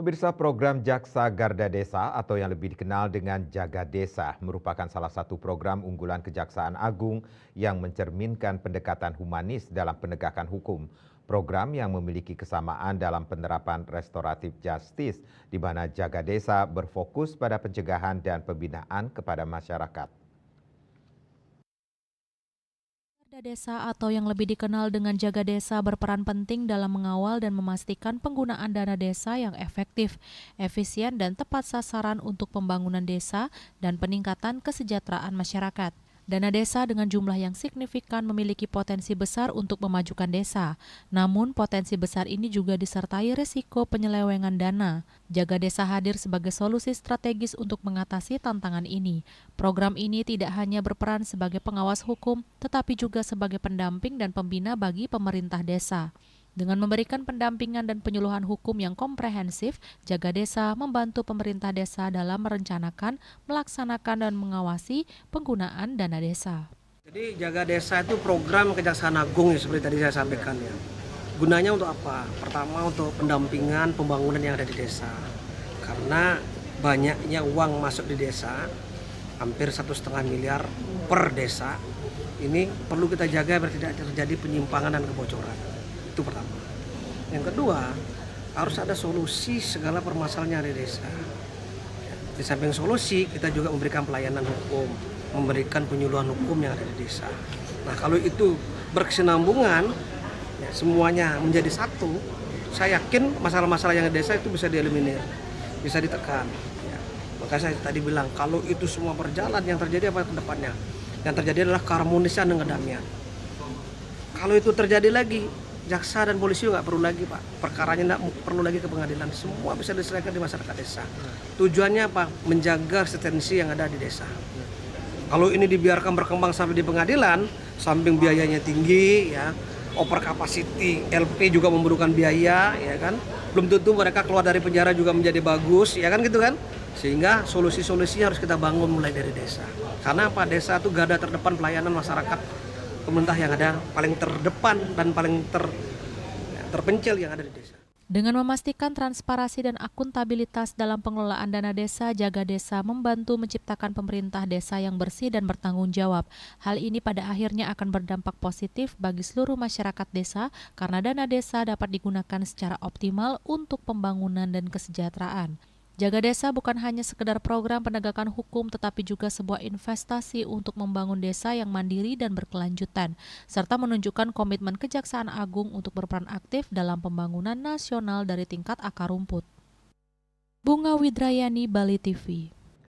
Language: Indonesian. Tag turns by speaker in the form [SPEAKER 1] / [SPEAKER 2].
[SPEAKER 1] Pemirsa, program Jaksa Garda Desa atau yang lebih dikenal dengan Jaga Desa merupakan salah satu program unggulan Kejaksaan Agung yang mencerminkan pendekatan humanis dalam penegakan hukum. Program yang memiliki kesamaan dalam penerapan restoratif justice, di mana Jaga Desa berfokus pada pencegahan dan pembinaan kepada masyarakat.
[SPEAKER 2] Garda Desa atau yang lebih dikenal dengan Jaga Desa berperan penting dalam mengawal dan memastikan penggunaan dana desa yang efektif, efisien dan tepat sasaran untuk pembangunan desa dan peningkatan kesejahteraan masyarakat. Dana desa dengan jumlah yang signifikan memiliki potensi besar untuk memajukan desa. Namun, potensi besar ini juga disertai risiko penyelewengan dana. Jaga Desa hadir sebagai solusi strategis untuk mengatasi tantangan ini. Program ini tidak hanya berperan sebagai pengawas hukum, tetapi juga sebagai pendamping dan pembina bagi pemerintah desa. Dengan memberikan pendampingan dan penyuluhan hukum yang komprehensif, Jaga Desa membantu pemerintah desa dalam merencanakan, melaksanakan, dan mengawasi penggunaan dana desa.
[SPEAKER 3] Jadi Jaga Desa itu program Kejaksaan Agung ya, seperti tadi saya sampaikan ya. Gunanya untuk apa? Pertama untuk pendampingan pembangunan yang ada di desa. Karena banyaknya uang masuk di desa, hampir 1,5 miliar per desa. Ini perlu kita jaga biar tidak terjadi penyimpangan dan kebocoran. Itu pertama. Yang kedua, harus ada solusi segala permasalahan yang ada di desa. Di samping solusi, kita juga memberikan pelayanan hukum, memberikan penyuluhan hukum yang ada di desa. Nah, kalau itu berkesinambungan, ya, semuanya menjadi satu, saya yakin masalah-masalah yang ada di desa itu bisa dieliminir, bisa ditekan. Ya. Maka saya tadi bilang, kalau itu semua berjalan, yang terjadi apa ke depannya? Yang terjadi adalah keharmonisan dan kedamaian. Kalau itu terjadi lagi, jaksa dan polisi nggak perlu lagi Pak, perkaranya nggak perlu lagi ke pengadilan, semua bisa diselesaikan di masyarakat desa. Tujuannya apa? Menjaga eksistensi yang ada di desa. Kalau ini dibiarkan berkembang sampai di pengadilan, samping biayanya tinggi, ya, over capacity, LP juga memerlukan biaya, ya kan. Belum tentu mereka keluar dari penjara juga menjadi bagus, ya kan gitu kan. Sehingga solusi-solusi harus kita bangun mulai dari desa. Karena apa? Desa itu garda terdepan pelayanan masyarakat pemerintah yang ada paling terdepan dan paling terpencil yang ada di desa.
[SPEAKER 2] Dengan memastikan transparansi dan akuntabilitas dalam pengelolaan dana desa, Jaga Desa membantu menciptakan pemerintah desa yang bersih dan bertanggung jawab. Hal ini pada akhirnya akan berdampak positif bagi seluruh masyarakat desa karena dana desa dapat digunakan secara optimal untuk pembangunan dan kesejahteraan. Jaga Desa bukan hanya sekedar program penegakan hukum, tetapi juga sebuah investasi untuk membangun desa yang mandiri dan berkelanjutan, serta menunjukkan komitmen Kejaksaan Agung untuk berperan aktif dalam pembangunan nasional dari tingkat akar rumput. Bunga Widrayani, Bali TV.